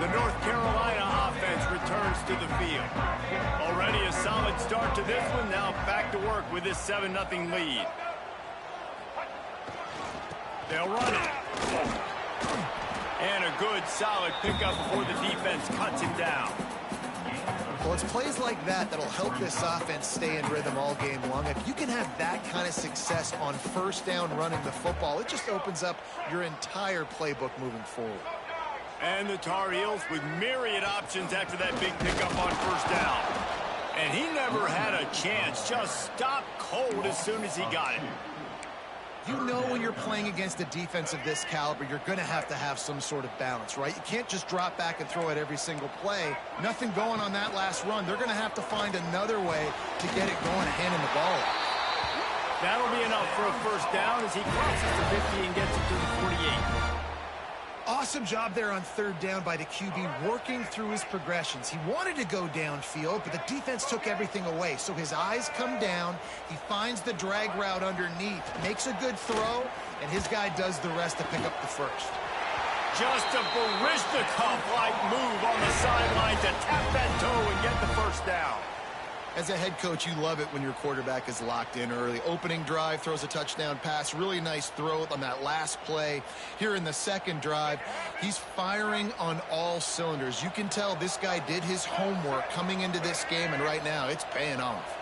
The North Carolina offense returns to the field. Already a solid start to this one. Now back to work with this 7-0 lead. They'll run it. And a good, solid pickup before the defense cuts him down. Well, it's plays like that that'll help this offense stay in rhythm all game long. If you can have that kind of success on first down running the football, it just opens up your entire playbook moving forward. And the Tar Heels with myriad options after that big pickup on first down. And he never had a chance. Just stopped cold as soon as he got it. You know when you're playing against a defense of this caliber, you're going to have some sort of balance, right? You can't just drop back and throw it every single play. Nothing going on that last run. They're going to have to find another way to get it going and handing the ball off. That'll be enough for a first down as he crosses the 50 and gets it to the 48. Awesome job there on third down by the QB, working through his progressions. He wanted to go downfield, but the defense took everything away. So his eyes come down, he finds the drag route underneath, makes a good throw, and his guy does the rest to pick up the first. Just a Barishnikov-like move on the sideline to tap that toe and get the first down. As a head coach, you love it when your quarterback is locked in early. Opening drive, throws a touchdown pass. Really nice throw on that last play. Here in the second drive, he's firing on all cylinders. You can tell this guy did his homework coming into this game, and right now it's paying off.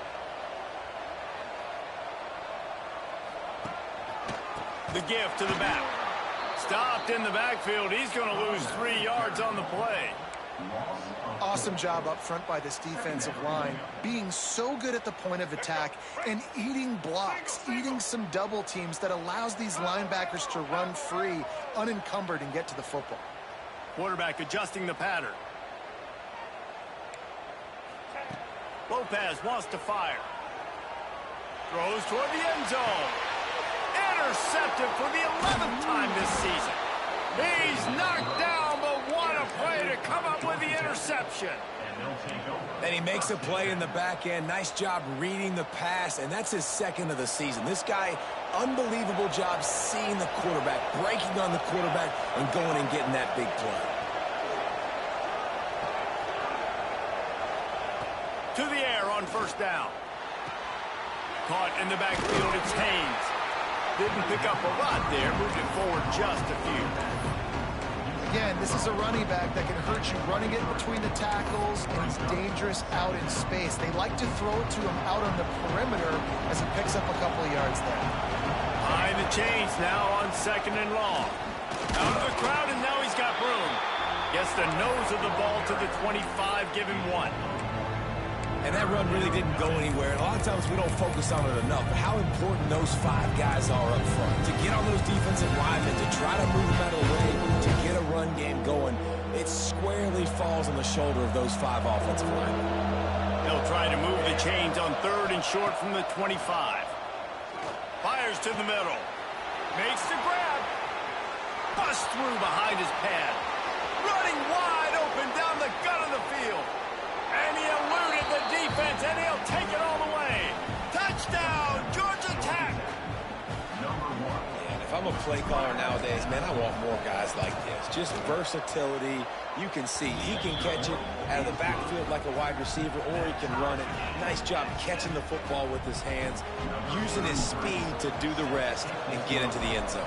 The gift to the back. Stopped in the backfield. He's going to lose 3 yards on the play. Awesome job up front by this defensive line, being so good at the point of attack and eating blocks, eating some double teams that allows these linebackers to run free, unencumbered, and get to the football. Quarterback adjusting the pattern. Lopez wants to fire. Throws toward the end zone. Intercepted for the 11th time this season. He's knocked down, but what a play to come up with the interception. And he makes a play in the back end. Nice job reading the pass, and that's his second of the season. This guy, unbelievable job seeing the quarterback, breaking on the quarterback, and going and getting that big play. To the air on first down. Caught in the backfield, it's Haynes. Didn't pick up a lot there, moved it forward just a few. Again, this is a running back that can hurt you running it between the tackles, and he's dangerous out in space. They like to throw it to him out on the perimeter as he picks up a couple of yards there. Behind the chains now on second and long. Out of the crowd, and now he's got room. Gets the nose of the ball to the 25, give him 1. And that run really didn't go anywhere. And a lot of times we don't focus on it enough. But how important those 5 guys are up front. To get on those defensive linemen, to try to move them out of the way, to get a run game going, it squarely falls on the shoulder of those 5 offensive linemen. They'll try to move the chains on third and short from the 25. Fires to the middle. Makes the grab. Busts through behind his pad. Running wide open down the gut of the field. And he eluded the defense, and he'll take it all the way. Touchdown, Georgia Tech. And if I'm a play caller nowadays, man, I want more guys like this. Just versatility. You can see he can catch it out of the backfield like a wide receiver, or he can run it. Nice job catching the football with his hands, using his speed to do the rest and get into the end zone.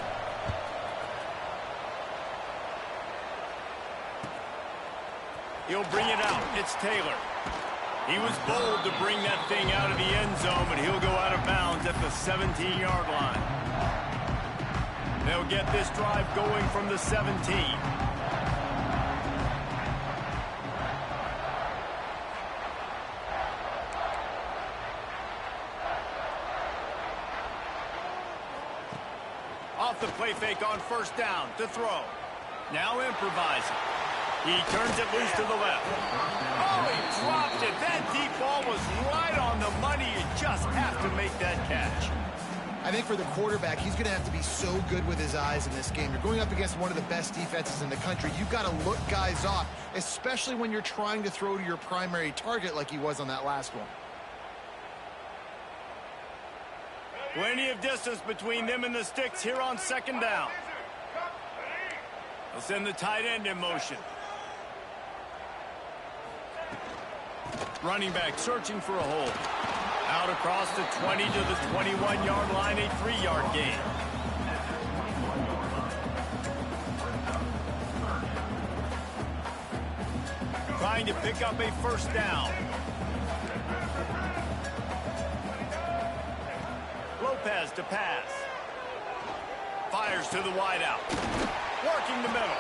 He'll bring it out. It's Taylor. He was bold to bring that thing out of the end zone, but he'll go out of bounds at the 17-yard line. They'll get this drive going from the 17. Off the play fake on first down to throw. Now improvising. He turns it loose to the left. Oh, he dropped it. That deep ball was right on the money. You just have to make that catch. I think for the quarterback, he's going to have to be so good with his eyes in this game. You're going up against one of the best defenses in the country. You've got to look guys off, especially when you're trying to throw to your primary target like he was on that last one. Plenty of distance between them and the sticks here on second down. They'll send the tight end in motion. Running back searching for a hole. Out across the 20 to the 21-yard line, a 3-yard gain. Trying to pick up a first down. Lopez to pass. Fires to the wideout. Working the middle.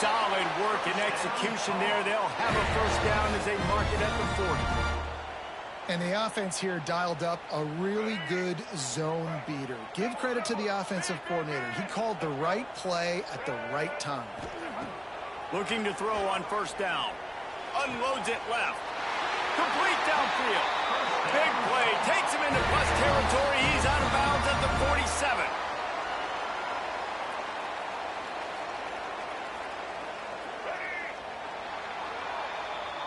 Solid work and execution there. They'll have a first down as they mark it at the 40. And the offense here dialed up a really good zone beater. Give credit to the offensive coordinator. He called the right play at the right time. Looking to throw on first down. Unloads it left. Complete downfield. Big play. Takes him into plus territory. He's out of bounds at the 47.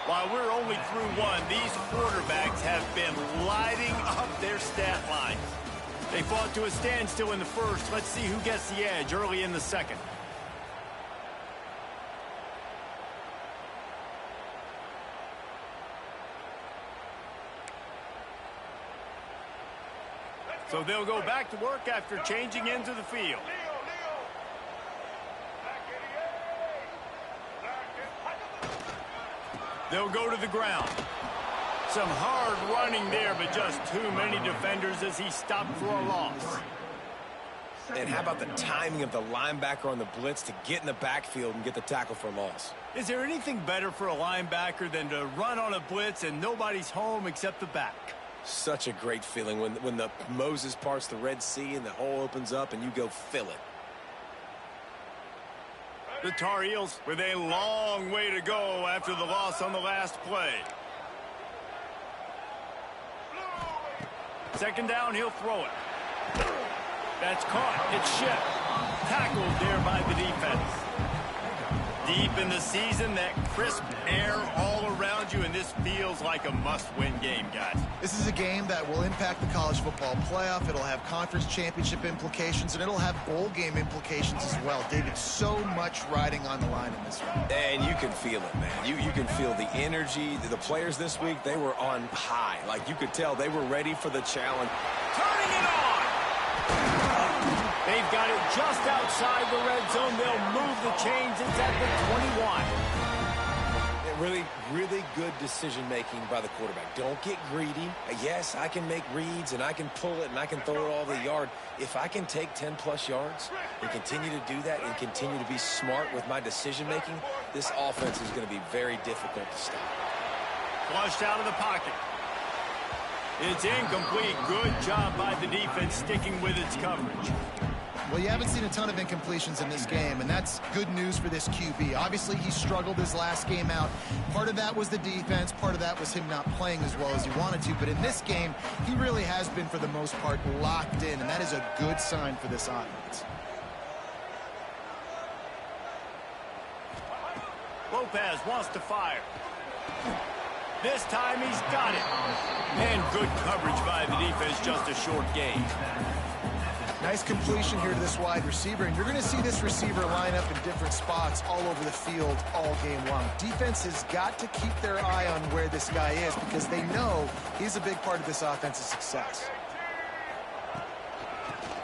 While we're only through one, these quarterbacks have been lighting up their stat lines. They fought to a standstill in the first. Let's see who gets the edge early in the second. So they'll go back to work after changing into the field. They'll go to the ground. Some hard running there, but just too many defenders as he stopped for a loss. And how about the timing of the linebacker on the blitz to get in the backfield and get the tackle for loss? Is there anything better for a linebacker than to run on a blitz and nobody's home except the back? Such a great feeling when the Moses parts the Red Sea and the hole opens up and you go fill it. The Tar Heels with a long way to go after the loss on the last play. Second down, he'll throw it. That's caught. It's shipped. Tackled there by the defense. Deep in the season, that crisp air all around you, and this feels like a must-win game, guys. This is a game that will impact the college football playoff. It'll have conference championship implications, and it'll have bowl game implications as well. David, so much riding on the line in this one. And you can feel it, man. You can feel the energy. The players this week, they were on high. Like, you could tell they were ready for the challenge. Turning it on! They've got it just outside the red zone. They'll move the chains. It's at the 21. Really, really good decision-making by the quarterback. Don't get greedy. Yes, I can make reads, and I can pull it, and I can throw it all the yard. If I can take 10-plus yards and continue to do that and continue to be smart with my decision-making, this offense is going to be very difficult to stop. Flushed out of the pocket. It's incomplete. Good job by the defense sticking with its coverage. Well, you haven't seen a ton of incompletions in this game, and that's good news for this QB. Obviously, he struggled his last game out. Part of that was the defense. Part of that was him not playing as well as he wanted to. But in this game, he really has been, for the most part, locked in, and that is a good sign for this offense. Lopez wants to fire. This time he's got it. And good coverage by the defense, just a short gain. Nice completion here to this wide receiver, and you're going to see this receiver line up in different spots all over the field all game long. Defense has got to keep their eye on where this guy is because they know he's a big part of this offense's success.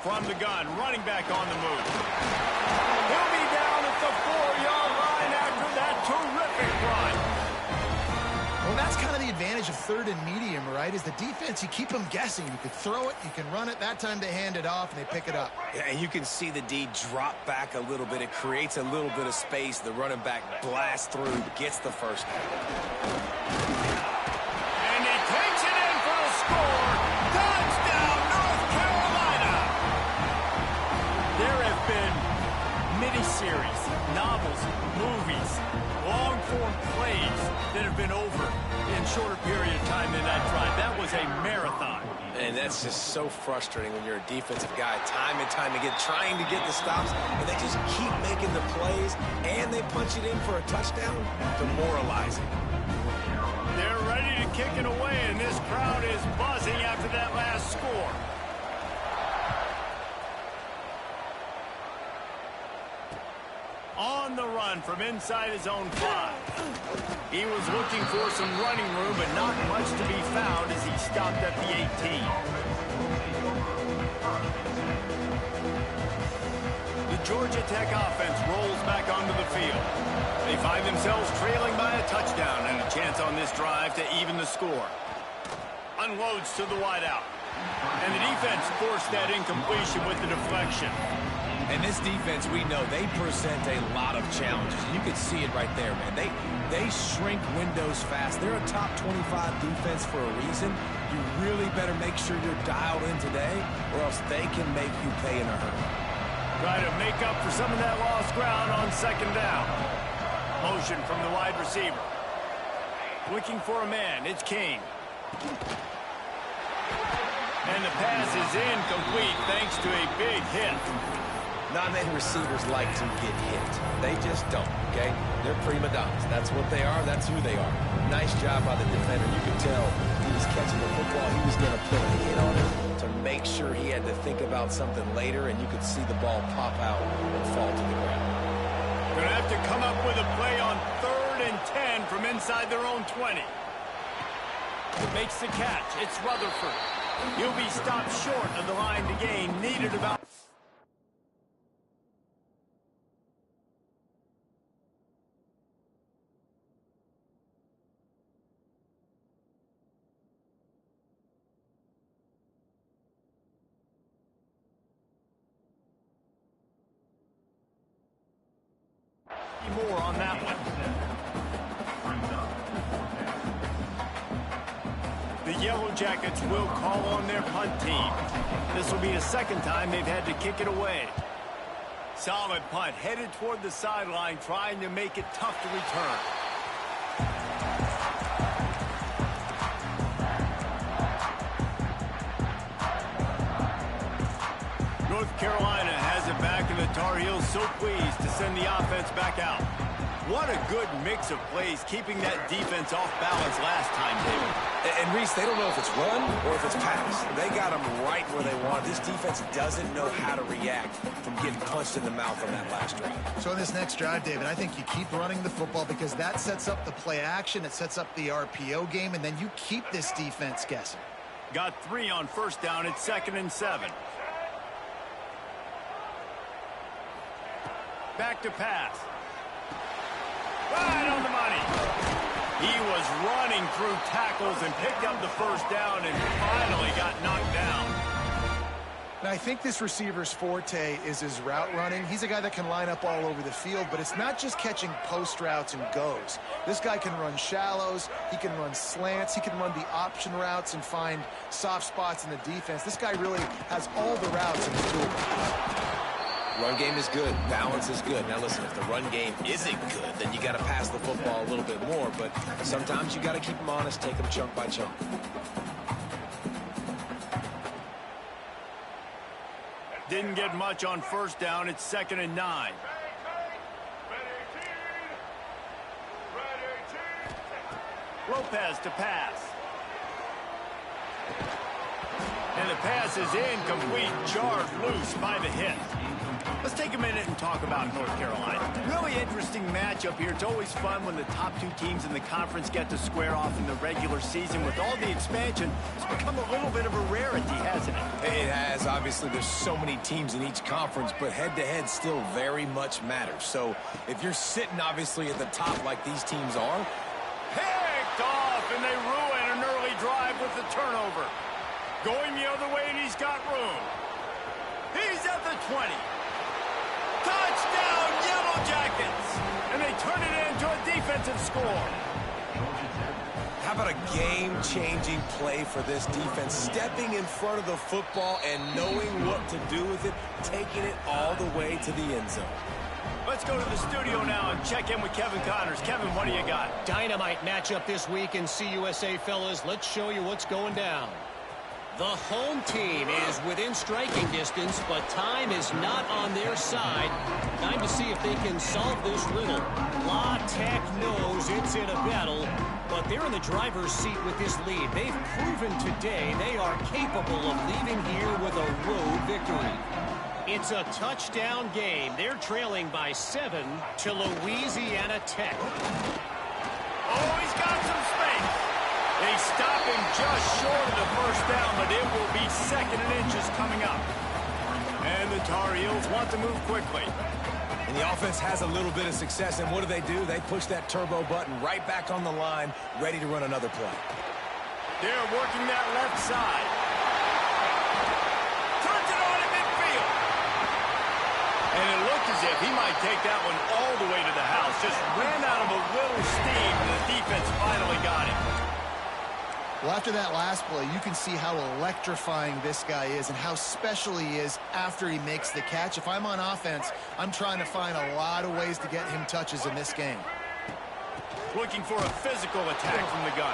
From the gun, running back on the move. He'll be down at the 4-yard line after that terrific run. Well, that's kind of the advantage of third and medium, right? Is the defense, you keep them guessing. You can throw it, you can run it. That time they hand it off, and they pick it up. Yeah, and you can see the D drop back a little bit. It creates a little bit of space. The running back blasts through, gets the first down. And he takes it in for the score. Touchdown, North Carolina. There have been miniseries, novels, movies, long-form plays that have been over in shorter period of time than that drive. That was a marathon. And that's just so frustrating when you're a defensive guy, time and time again, trying to get the stops, and they just keep making the plays, and they punch it in for a touchdown. Demoralizing. They're ready to kick it away, and this crowd is buzzing after that last score. On the run from inside his own 5. He was looking for some running room, but not much to be found as he stopped at the 18. The Georgia Tech offense rolls back onto the field. They find themselves trailing by a touchdown and a chance on this drive to even the score. Unloads to the wideout. And the defense forced that incompletion with the deflection. And this defense, we know, they present a lot of challenges. You can see it right there, man. They shrink windows fast. They're a top 25 defense for a reason. You really better make sure you're dialed in today, or else they can make you pay in a hurry. Try to make up for some of that lost ground on second down. Motion from the wide receiver. Looking for a man. It's Kane. And the pass is incomplete thanks to a big hit. Not many receivers like to get hit. They just don't, okay? They're prima donnas. That's what they are. That's who they are. Nice job by the defender. You could tell he was catching the football. He was going to put a hit on it to make sure he had to think about something later, and you could see the ball pop out and fall to the ground. Going to have to come up with a play on 3rd and 10 from inside their own 20. Makes the catch. It's Rutherford. He'll be stopped short of the line to gain. Needed about... more on that one. The Yellow Jackets will call on their punt team. This will be the second time they've had to kick it away. Solid punt, headed toward the sideline, trying to make it tough to return. North Carolina has it back, and the Tar Heels so pleased to send the offense back out. What a good mix of plays, keeping that defense off balance last time, David. And Reese, they don't know if it's run or if it's pass. They got them right where they want. This defense doesn't know how to react from getting punched in the mouth on that last drive. So in this next drive, David, I think you keep running the football because that sets up the play action. It sets up the RPO game, and then you keep this defense guessing. Got 3 on first down. It's 2nd and 7. Back to pass. Right on the money. He was running through tackles and picked up the first down and finally got knocked down. Now, I think this receiver's forte is his route running. He's a guy that can line up all over the field, but it's not just catching post routes and goes. This guy can run shallows. He can run slants. He can run the option routes and find soft spots in the defense. This guy really has all the routes in his toolbox. Run game is good. Balance is good. Now, listen, if the run game isn't good, then you got to pass the football a little bit more. But sometimes you got to keep them honest, take them chunk by chunk. Didn't get much on first down. It's 2nd and 9. Lopez to pass. And the pass is incomplete, jarred loose by the hit. Let's take a minute and talk about North Carolina. Really interesting matchup here. It's always fun when the top 2 teams in the conference get to square off in the regular season. With all the expansion, it's become a little bit of a rarity, hasn't it? It has. Obviously, there's so many teams in each conference, but head-to-head still very much matters. So if you're sitting, obviously, at the top like these teams are. Picked off, and they ruin an early drive with the turnover. Going the other way, and he's got room. He's at the 20. Touchdown, Yellow Jackets! And they turn it into a defensive score. How about a game-changing play for this defense? Stepping in front of the football and knowing what to do with it, taking it all the way to the end zone. Let's go to the studio now and check in with Kevin Connors. Kevin, what do you got? Dynamite matchup this week in CUSA, fellas. Let's show you what's going down. The home team is within striking distance, but time is not on their side. Time to see if they can solve this riddle. La Tech knows it's in a battle, but they're in the driver's seat with this lead. They've proven today they are capable of leaving here with a road victory. It's a touchdown game. They're trailing by 7 to Louisiana Tech. Oh, he's got some space. They stop him just short of the first down, but it will be 2nd and inches coming up. And the Tar Heels want to move quickly. And the offense has a little bit of success, and what do? They push that turbo button right back on the line, ready to run another play. They're working that left side. Turns it on in midfield. And it looked as if he might take that one all the way to the house. Just ran out of a little steam, and the defense finally got him. Well, after that last play, you can see how electrifying this guy is and how special he is after he makes the catch. If I'm on offense, I'm trying to find a lot of ways to get him touches in this game. Looking for a physical attack from the gun.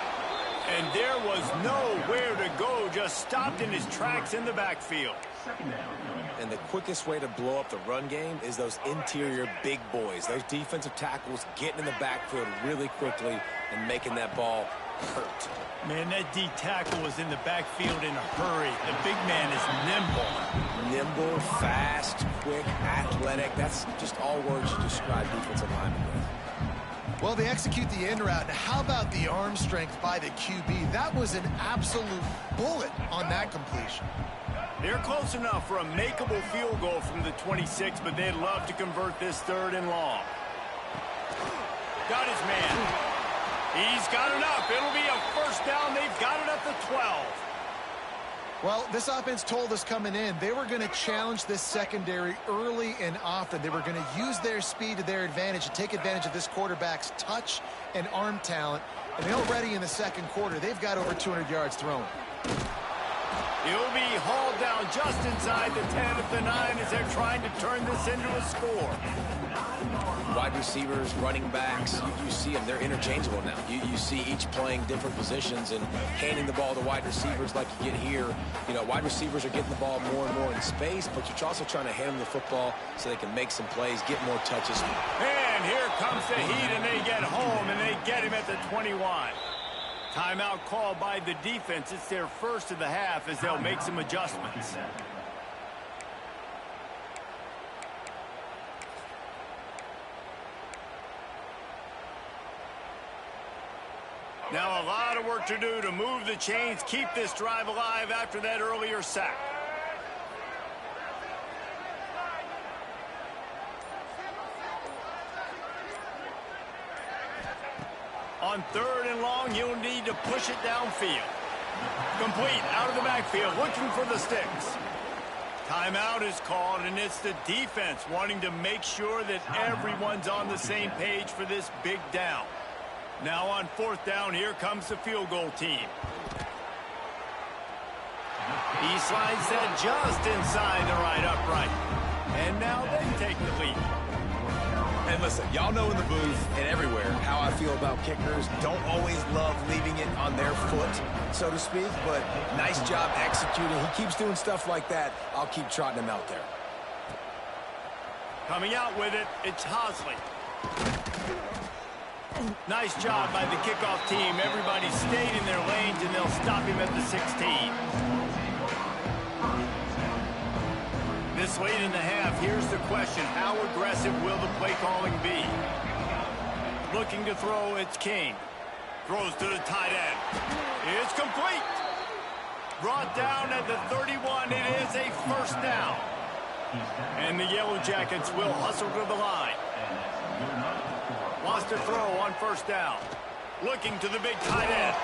And there was nowhere to go, just stopped in his tracks in the backfield. And the quickest way to blow up the run game is those interior big boys, those defensive tackles getting in the backfield really quickly and making that ball hurt. Man, that D tackle was in the backfield in a hurry. The big man is nimble. Nimble, fast, quick, athletic. That's just all words to describe defensive linemen with. Well, they execute the in route. Now, how about the arm strength by the QB? That was an absolute bullet on that completion. They're close enough for a makeable field goal from the 26, but they'd love to convert this 3rd and long. Got his man. He's got enough. It'll be a 1st down. They've got it at the 12. Well, this offense told us coming in they were going to challenge this secondary early and often. They were going to use their speed to their advantage and take advantage of this quarterback's touch and arm talent. And already in the 2nd quarter, they've got over 200 yards thrown. He'll be hauled down just inside the 10 at the 9 as they're trying to turn this into a score. Wide receivers, running backs, you see them. They're interchangeable now. You see each playing different positions and handing the ball to wide receivers like you get here. You know, wide receivers are getting the ball more and more in space, but you're also trying to hand them the football so they can make some plays, get more touches. And here comes the heat, and they get home, and they get him at the 21. Timeout called by the defense. It's their 1st of the half as they'll make some adjustments. Now a lot of work to do to move the chains, keep this drive alive after that earlier sack. On 3rd and long, you'll need to push it downfield. Complete, out of the backfield, looking for the sticks. Timeout is called, and it's the defense wanting to make sure that everyone's on the same page for this big down. Now on 4th down, here comes the field goal team. He slides that just inside the right upright. And now they take the lead. And listen, y'all know in the booth and everywhere how I feel about kickers. Don't always love leaving it on their foot, so to speak, but nice job executing. He keeps doing stuff like that. I'll keep trotting him out there. Coming out with it, it's Hosley. Nice job by the kickoff team. Everybody stayed in their lanes, and they'll stop him at the 16. This late in the half, here's the question. How aggressive will the play calling be? Looking to throw, it's King. Throws to the tight end. It's complete. Brought down at the 31. It is a 1st down. And the Yellow Jackets will hustle to the line. Wants to throw on 1st down. Looking to the big tight end.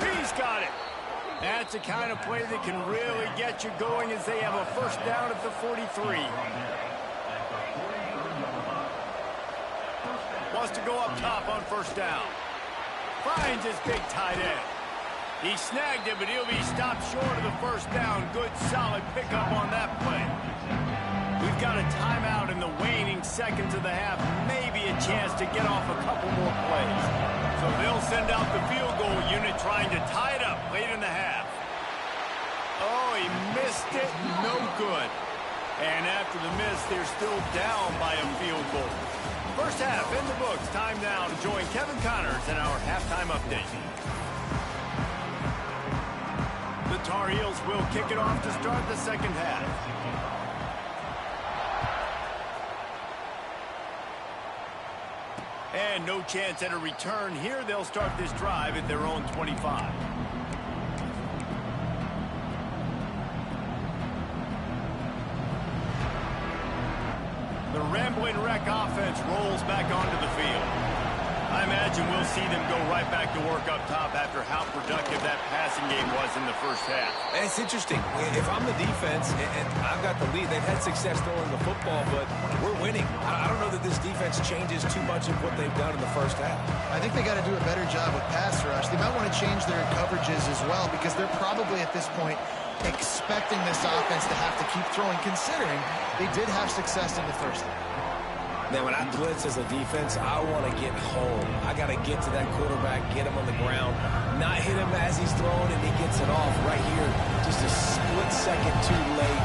He's got it. That's the kind of play that can really get you going as they have a 1st down at the 43. Wants to go up top on 1st down. Finds his big tight end. He snagged it, but he'll be stopped short of the 1st down. Good, solid pickup on that play. We've got a timeout in the waning seconds of the half. Maybe a chance to get off a couple more plays. So they'll send out the field goal unit trying to tie it up late in the half. Oh, he missed it. No good. And after the miss, they're still down by a field goal. 1st half in the books. Time now to join Kevin Connors in our halftime update. The Tar Heels will kick it off to start the 2nd half. And no chance at a return here. They'll start this drive at their own 25. The Rambling Wreck offense rolls back onto the field. I imagine we'll see them go right back to work up top after how productive that passing game was in the first half. And it's interesting. If I'm the defense and I've got the lead, they've had success throwing the football, but we're winning. I don't know that this defense changes too much of what they've done in the first half. I think they got to do a better job with pass rush. They might want to change their coverages as well because they're probably at this point expecting this offense to have to keep throwing, considering they did have success in the first half. Now, when I blitz as a defense, I want to get home. I got to get to that quarterback, get him on the ground, not hit him as he's throwing, and he gets it off right here. Just a split second too late.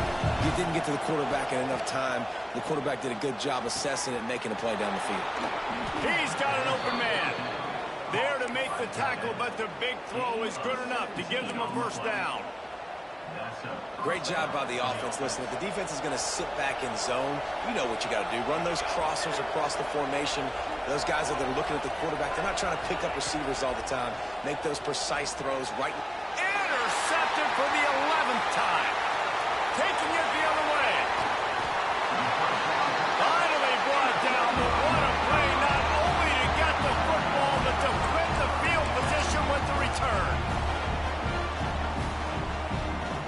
You didn't get to the quarterback in enough time. The quarterback did a good job assessing it and making a play down the field. He's got an open man. There to make the tackle, but the big throw is good enough to give them a first down. Great job by the offense. Listen, if the defense is going to sit back in zone, you know what you got to do. Run those crossers across the formation. Those guys that are looking at the quarterback, they're not trying to pick up receivers all the time. Make those precise throws right. Intercepted for the 11th time. Taking it the other way. Finally brought down, but what a play, not only to get the football, but to flip the field position with the return.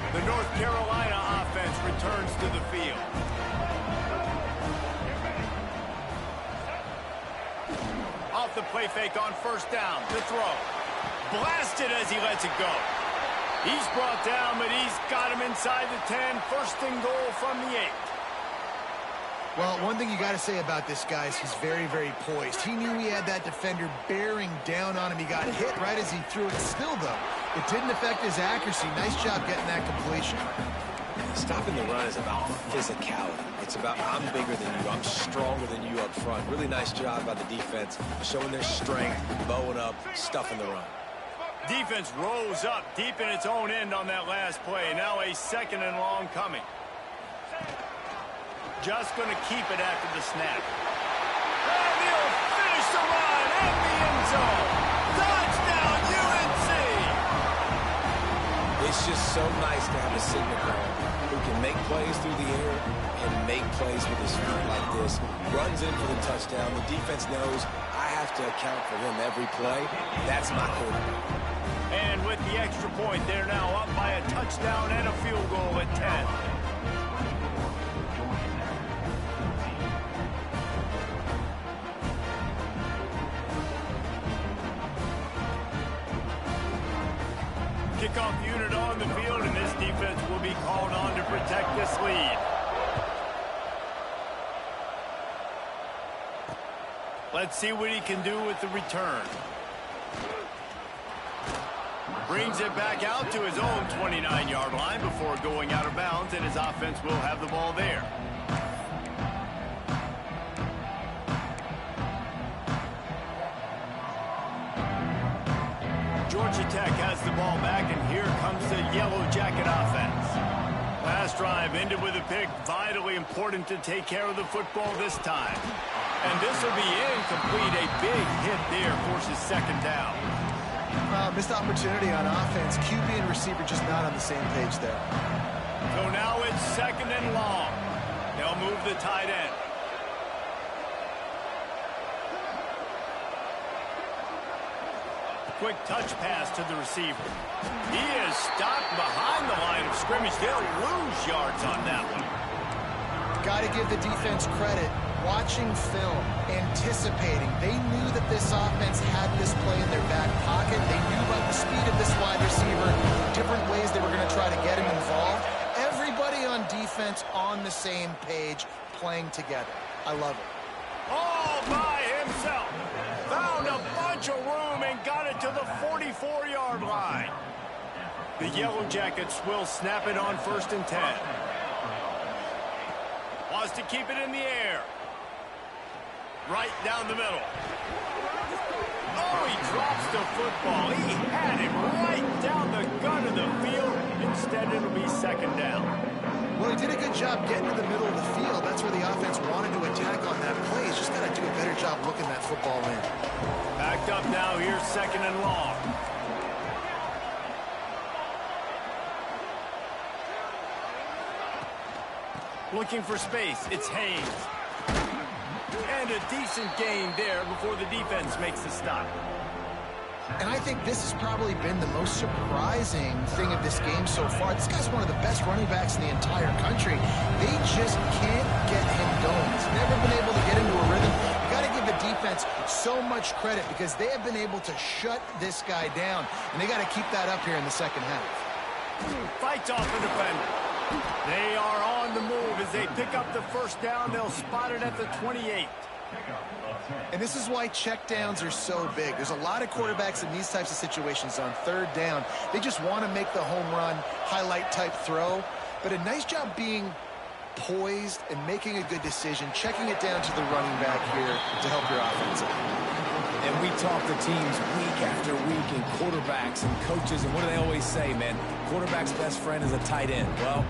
The North Carolina offense returns to the field. Off the play fake on first down. The throw. Blasted as he lets it go. He's brought down, but he's got him inside the 10. First and goal from the 8. Well, one thing you got to say about this guy is he's very, very poised. He knew he had that defender bearing down on him. He got hit right as he threw it. Still, though, it didn't affect his accuracy. Nice job getting that completion. Stopping the run is about physicality. It's about I'm bigger than you, I'm stronger than you up front. Really nice job by the defense, showing their strength, bowing up, stuffing the run. Defense rose up deep in its own end on that last play. Now a second and long coming. Just going to keep it after the snap. And he'll finish the run in the end zone. Touchdown, UNC! It's just so nice to have a signal guard who can make plays through the air and make plays with his feet like this. Runs in for the touchdown. The defense knows I have to account for him every play. That's my quarterback. And with the extra point, they're now up by a touchdown and a field goal at 10. Kickoff unit on the field, and this defense will be called on to protect this lead. Let's see what he can do with the return. Brings it back out to his own 29-yard line before going out of bounds, and his offense will have the ball there. Georgia Tech has the ball back, and here comes the Yellow Jacket offense. Last drive ended with a pick. Vitally important to take care of the football this time. And this will be incomplete. A big hit there forces second down. Missed opportunity on offense. QB and receiver just not on the same page there. So now it's second and long. They'll move the tight end. Quick touch pass to the receiver. He is stopped behind the line of scrimmage. They'll lose yards on that one. Got to give the defense credit. Watching film, anticipating. They knew that this offense had this play in their back pocket. They knew about the speed of this wide receiver, different ways they were going to try to get him involved. Everybody on defense on the same page, playing together. I love it. All by himself. Found a bunch of room and got it to the 44-yard line. The Yellow Jackets will snap it on first and 10. Wants to keep it in the air. Right down the middle. Oh, he drops the football. He had him right down the gut of the field. Instead, it'll be second down. Well, he did a good job getting to the middle of the field. That's where the offense wanted to attack on that play. He's just got to do a better job job looking that football in. Backed up now here, 2nd and long. Looking for space. It's Haynes. And a decent gain there before the defense makes the stop. And I think this has probably been the most surprising thing of this game so far. This guy's one of the best running backs in the entire country. They just can't get him going. He's never been able to get into a rhythm. You got to give the defense so much credit because they have been able to shut this guy down. And they got to keep that up here in the second half. Fights off the defender. They are on the move as they pick up the first down. They'll spot it at the 28. And this is why checkdowns are so big. There's a lot of quarterbacks in these types of situations on 3rd down. They just want to make the home run, highlight type throw. But a nice job being poised and making a good decision, checking it down to the running back here to help your offense out. And we talk to teams week after week and quarterbacks and coaches, and what do they always say, man? Quarterback's best friend is a tight end. Well,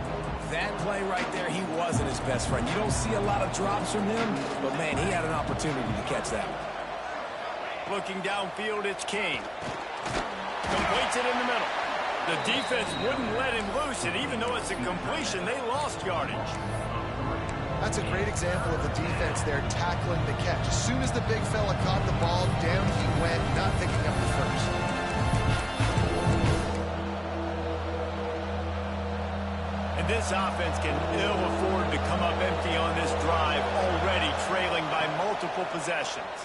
that play right there, he wasn't his best friend. You don't see a lot of drops from him, but, man, he had an opportunity to catch that one. Looking downfield, it's King. Completes it in the middle. The defense wouldn't let him loose it. Even though it's a completion, they lost yardage. That's a great example of the defense there tackling the catch. As soon as the big fella caught the ball, down he went, not picking up the first. And this offense can ill afford to come up empty on this drive, already trailing by multiple possessions.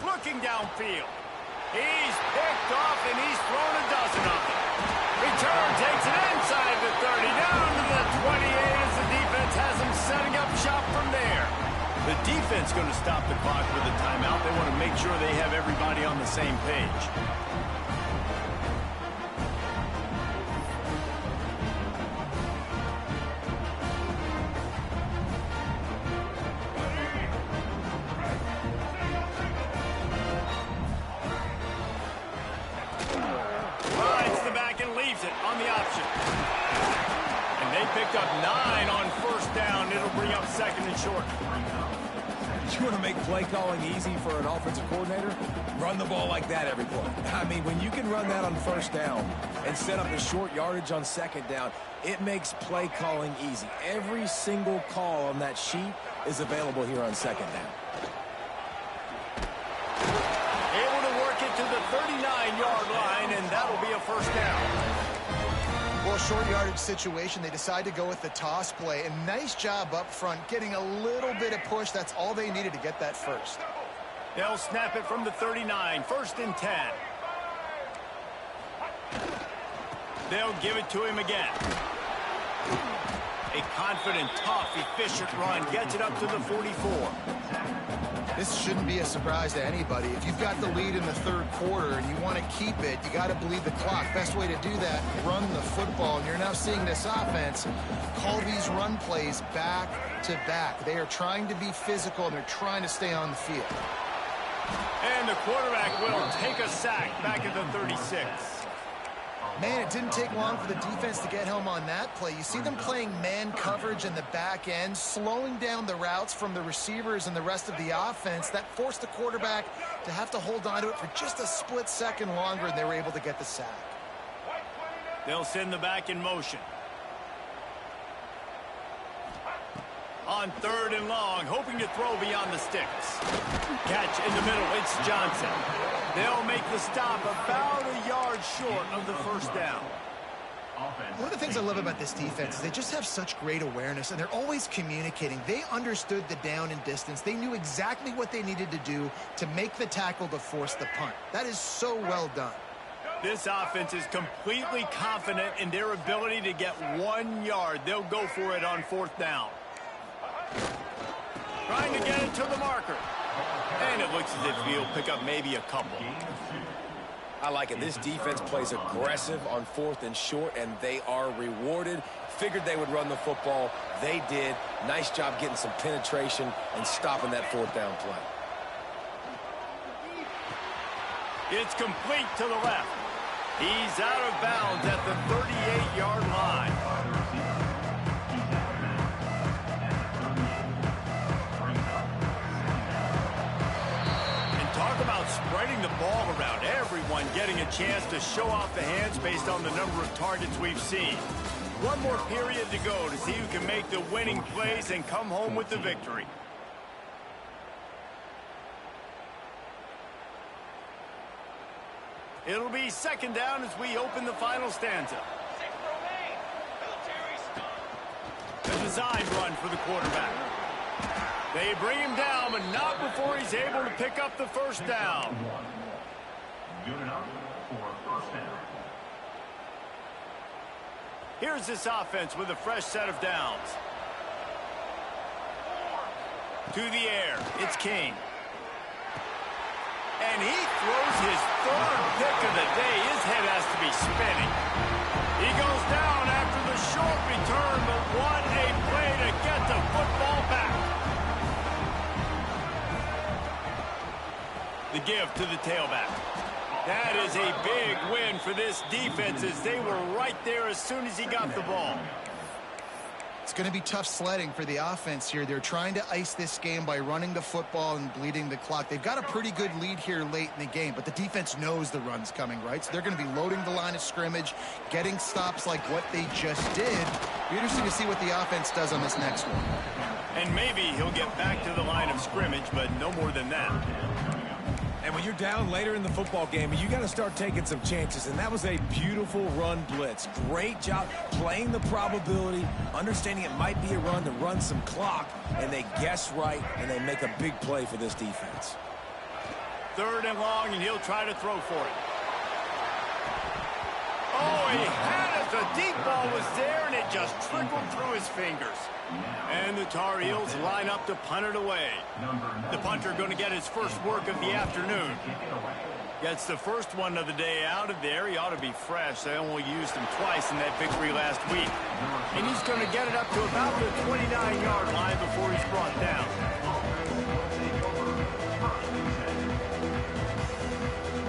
Looking downfield. He's picked off and he's thrown a dozen of them. Return takes it inside the 30, down to the 28 as the defense has him setting up shop from there. The defense going to stop the clock with a timeout. They want to make sure they have everybody on the same page. On the option. And they picked up 9 on 1st down. It'll bring up 2nd and short. You want to make play calling easy for an offensive coordinator? Run the ball like that every play. I mean, when you can run that on 1st down and set up a short yardage on 2nd down, it makes play calling easy. Every single call on that sheet is available here on 2nd down. Able to work it to the 39-yard line, and that'll be a 1st down. Well, short yardage situation, they decide to go with the toss play. And nice job up front, getting a little bit of push. That's all they needed to get that first. They'll snap it from the 39, 1st and 10. They'll give it to him again. A confident, tough, efficient run gets it up to the 44. This shouldn't be a surprise to anybody. If you've got the lead in the 3rd quarter and you want to keep it, you got to bleed the clock. Best way to do that, run the football. And you're now seeing this offense call these run plays back to back. They are trying to be physical, and they're trying to stay on the field. And the quarterback will take a sack back at the 36. Man, it didn't take long for the defense to get home on that play. You see them playing man coverage in the back end, slowing down the routes from the receivers and the rest of the offense. That forced the quarterback to have to hold on to it for just a split second longer, and they were able to get the sack. They'll send the back in motion. On 3rd and long, hoping to throw beyond the sticks. Catch in the middle, it's Johnson. They'll make the stop about a yard short of the 1st down. One of the things I love about this defense is they just have such great awareness, and they're always communicating. They understood the down and distance. They knew exactly what they needed to do to make the tackle to force the punt. That is so well done. This offense is completely confident in their ability to get 1 yard. They'll go for it on 4th down. Trying to get it to the marker. And it looks as if he'll pick up maybe a couple. I like it. This defense plays aggressive on 4th and short, and they are rewarded. Figured they would run the football. They did. Nice job getting some penetration and stopping that 4th down play. It's complete to the left. He's out of bounds at the 38-yard line. ball around. Everyone getting a chance to show off the hands based on the number of targets we've seen. One more period to go to see who can make the winning plays and come home with the victory. It'll be second down as we open the final stanza. A design run for the quarterback. They bring him down, but not before he's able to pick up the first down. Good enough for first down. Here's this offense with a fresh set of downs. To the air, it's King. And he throws his third pick of the day. His head has to be spinning. He goes down after the short return, but what a play to get the football back. The give to the tailback. That is a big win for this defense as they were right there as soon as he got the ball. It's going to be tough sledding for the offense here. They're trying to ice this game by running the football and bleeding the clock. They've got a pretty good lead here late in the game, but the defense knows the run's coming, right? So they're going to be loading the line of scrimmage, getting stops like what they just did. Be interesting to see what the offense does on this next one. And maybe he'll get back to the line of scrimmage, but no more than that. And when you're down later in the football game, you got to start taking some chances. And that was a beautiful run blitz. Great job playing the probability, understanding it might be a run to run some clock, and they guess right, and they make a big play for this defense. Third and long, and he'll try to throw for it. Oh, he had it. The deep ball was there, and it just trickled through his fingers. And the Tar Heels line up to punt it away. The punter going to get his first work of the afternoon. Gets the first one of the day out of there. He ought to be fresh. They only used him twice in that victory last week. And he's going to get it up to about the 29-yard line before he's brought down.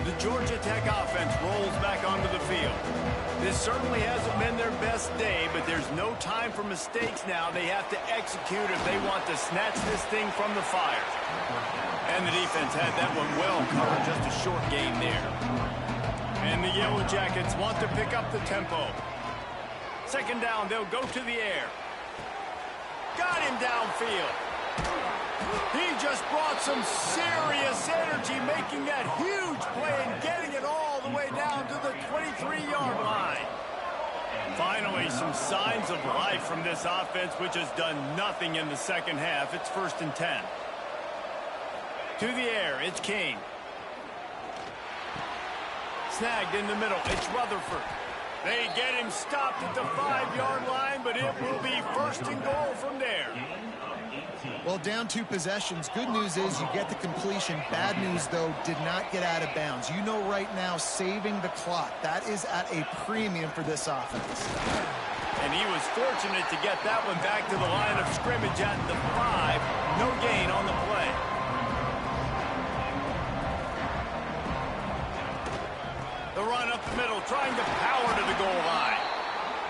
The Georgia Tech offense rolls back onto the field. This certainly hasn't been their best day, but there's no time for mistakes now. They have to execute if they want to snatch this thing from the fire. And the defense had that one well covered, just a short game there. And the Yellow Jackets want to pick up the tempo. Second down, they'll go to the air. Got him downfield. He just brought some serious energy, making that huge play and getting it all the way down to the 23-yard line. Finally, some signs of life from this offense, which has done nothing in the second half. It's 1st and 10. To the air, it's King. Snagged in the middle, it's Rutherford. They get him stopped at the 5-yard line, but it will be 1st and goal from there. Well, down 2 possessions. Good news is you get the completion. Bad news, though, did not get out of bounds. You know right now, saving the clock, that is at a premium for this offense. And he was fortunate to get that one back to the line of scrimmage at the 5. No gain on the play. The run up the middle, trying to power to the goal line.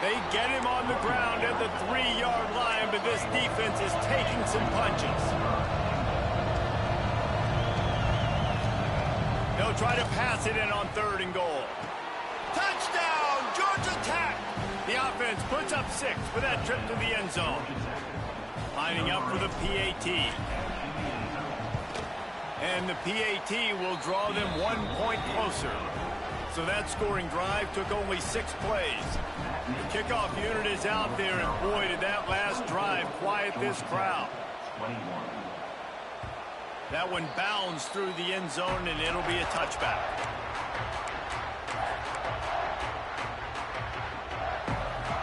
They get him on the ground at the 3-yard line, but this defense is taking some punches. They'll try to pass it in on 3rd and goal. Touchdown, Georgia Tech! The offense puts up 6 for that trip to the end zone. Lining up for the PAT. And the PAT will draw them 1 point closer. So that scoring drive took only 6 plays. The kickoff unit is out there, and boy, did that last drive quiet this crowd. That one bounds through the end zone, and it'll be a touchback.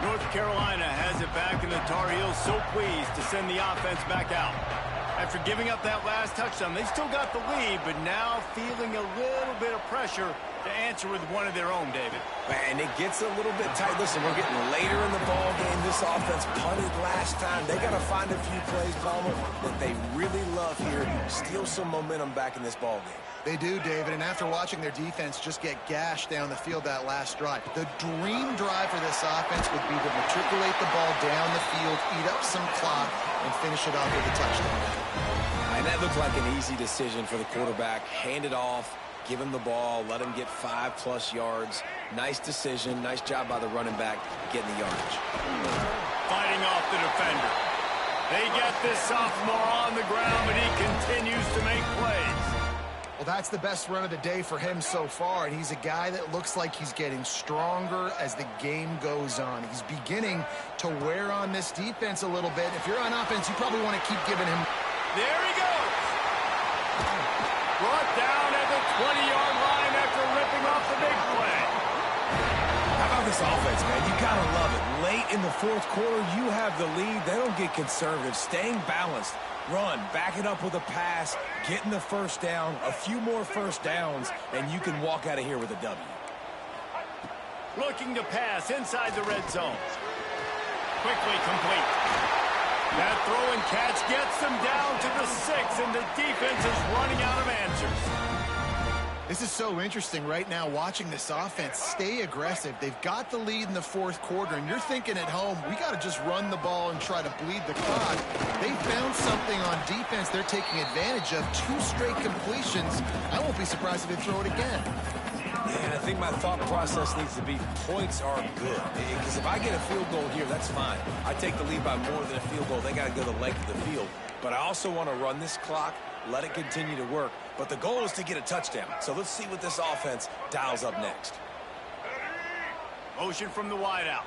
North Carolina has it back, and the Tar Heels so pleased to send the offense back out. After giving up that last touchdown, they still got the lead, but now feeling a little bit of pressure to answer with one of their own, David. And it gets a little bit tight. Listen, we're getting later in the ball game. This offense punted last time. They got to find a few plays, Palmer, that they really love here. Steal some momentum back in this ball game. They do, David, and after watching their defense just get gashed down the field that last drive, the dream drive for this offense would be to matriculate the ball down the field, eat up some clock, and finish it off with a touchdown. And that looked like an easy decision for the quarterback. Hand it off, Give him the ball. Let him get 5+ yards. Nice decision. Nice job by the running back getting the yardage. Fighting off the defender. They get this sophomore on the ground, but he continues to make plays. Well, that's the best run of the day for him so far, and he's a guy that looks like he's getting stronger as the game goes on. He's beginning to wear on this defense a little bit. If you're on offense, you probably want to keep giving him. There he goes. Brought down at the 20-yard line after ripping off the big play. How about this offense, man? You gotta love it. Late in the fourth quarter, you have the lead. They don't get conservative. Staying balanced. Run, back it up with a pass, getting the first down, a few more first downs, and you can walk out of here with a W. Looking to pass inside the red zone. Quickly complete. That throw and catch gets them down to the 6, and the defense is running out of answers. This is so interesting right now, watching this offense stay aggressive. They've got the lead in the fourth quarter, and you're thinking at home, we got to just run the ball and try to bleed the clock. They found something on defense they're taking advantage of. 2 straight completions. I won't be surprised if they throw it again. Yeah, and I think my thought process needs to be points are good. Because if I get a field goal here, that's fine. I take the lead by more than a field goal. They got to go the length of the field. But I also want to run this clock, let it continue to work. But the goal is to get a touchdown. So let's see what this offense dials up next. Motion from the wideout.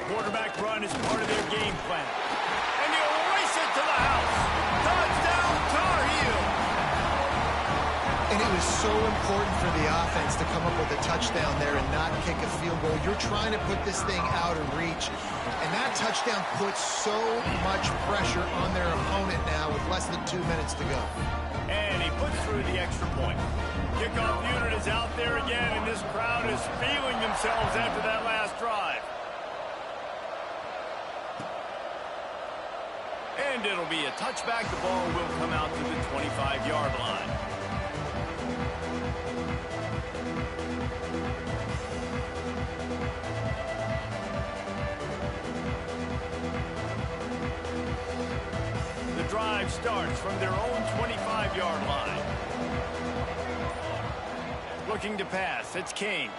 Quarterback run is part of their game plan. And he'll race it to the house. Touchdown, Tar Heel. And it was so important for the offense to come up with a touchdown there and not kick a field goal. You're trying to put this thing out of reach. And that touchdown puts so much pressure on their opponent now with less than 2 minutes to go. And he puts through the extra point. Kickoff unit is out there again, and this crowd is feeling themselves after that last drive. And it'll be a touchback. The ball will come out to the 25-yard line. The drive starts from their own 25-yard line. Looking to pass, it's Kane.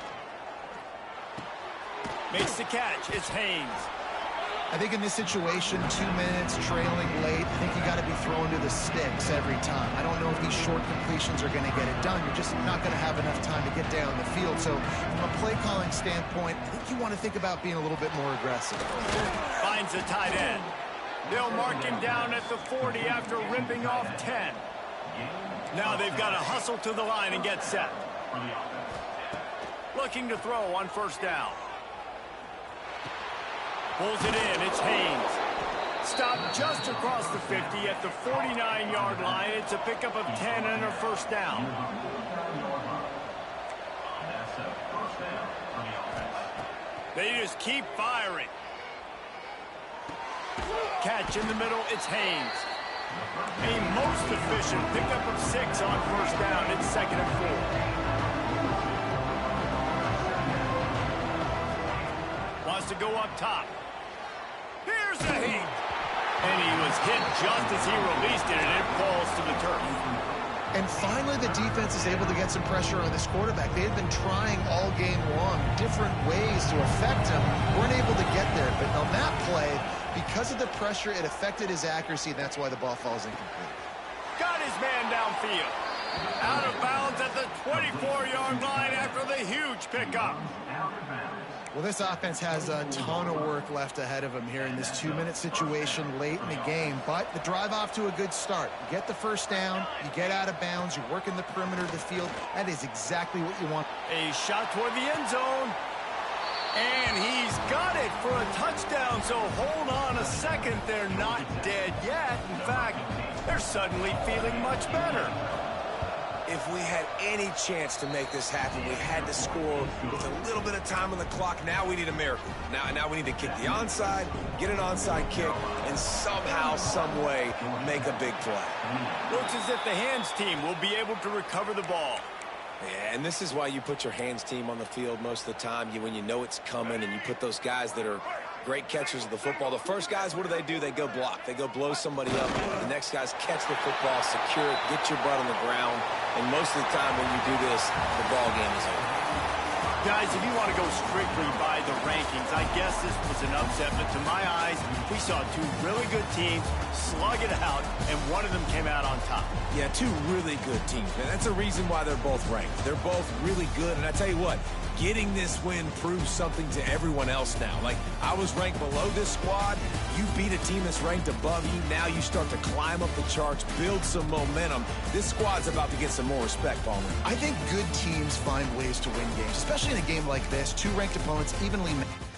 Makes the catch, it's Haynes. I think in this situation, 2 minutes, trailing late, I think you got to be throwing to the sticks every time. I don't know if these short completions are going to get it done. You're just not going to have enough time to get down the field. So from a play calling standpoint, I think you want to think about being a little bit more aggressive. Finds a tight end. They'll mark him down at the 40 after ripping off 10. Now they've got to hustle to the line and get set. Looking to throw on first down. Pulls it in, it's Haynes. Stopped just across the 50 at the 49-yard line. It's a pickup of 10 and a first down. They just keep firing. Catch in the middle, it's Haynes. A most efficient pickup of 6 on first down. It's 2nd and 4. Wants to go up top. Here's a hit. And he was hit just as he released it, and it falls to the turf. And finally, the defense is able to get some pressure on this quarterback. They had been trying all game long different ways to affect him. Weren't able to get there. But on that play, because of the pressure, it affected his accuracy, and that's why the ball falls incomplete. Got his man downfield. Out of bounds at the 24-yard line after the huge pickup. Well, this offense has a ton of work left ahead of them here in this 2-minute situation late in the game. But the drive off to a good start. You get the first down, you get out of bounds, you work in the perimeter of the field. That is exactly what you want. A shot toward the end zone. And he's got it for a touchdown, so hold on a second. They're not dead yet. In fact, they're suddenly feeling much better. If we had any chance to make this happen, we had to score with a little bit of time on the clock. Now we need a miracle. Now we need to kick the onside, get an onside kick, and somehow, some way, make a big play. Looks as if the hands team will be able to recover the ball. Yeah, and this is why you put your hands team on the field most of the time. When you know it's coming, and you put those guys that are great catchers of the football. The first guys, what do? They go block. They go blow somebody up. The next guys catch the football, secure it, get your butt on the ground. And most of the time when you do this, the ball game is over. Guys, if you want to go strictly by the rankings, I guess this was an upset, but to my eyes, we saw two really good teams slug it out, and one of them came out on top. Yeah, two really good teams, man. That's a reason why they're both ranked. They're both really good, and I tell you what, getting this win proves something to everyone else now. Like, I was ranked below this squad. You beat a team that's ranked above you. Now you start to climb up the charts, build some momentum. This squad's about to get some more respect, Palmer. I think good teams find ways to win games, especially in a game like this. Two ranked opponents evenly matched.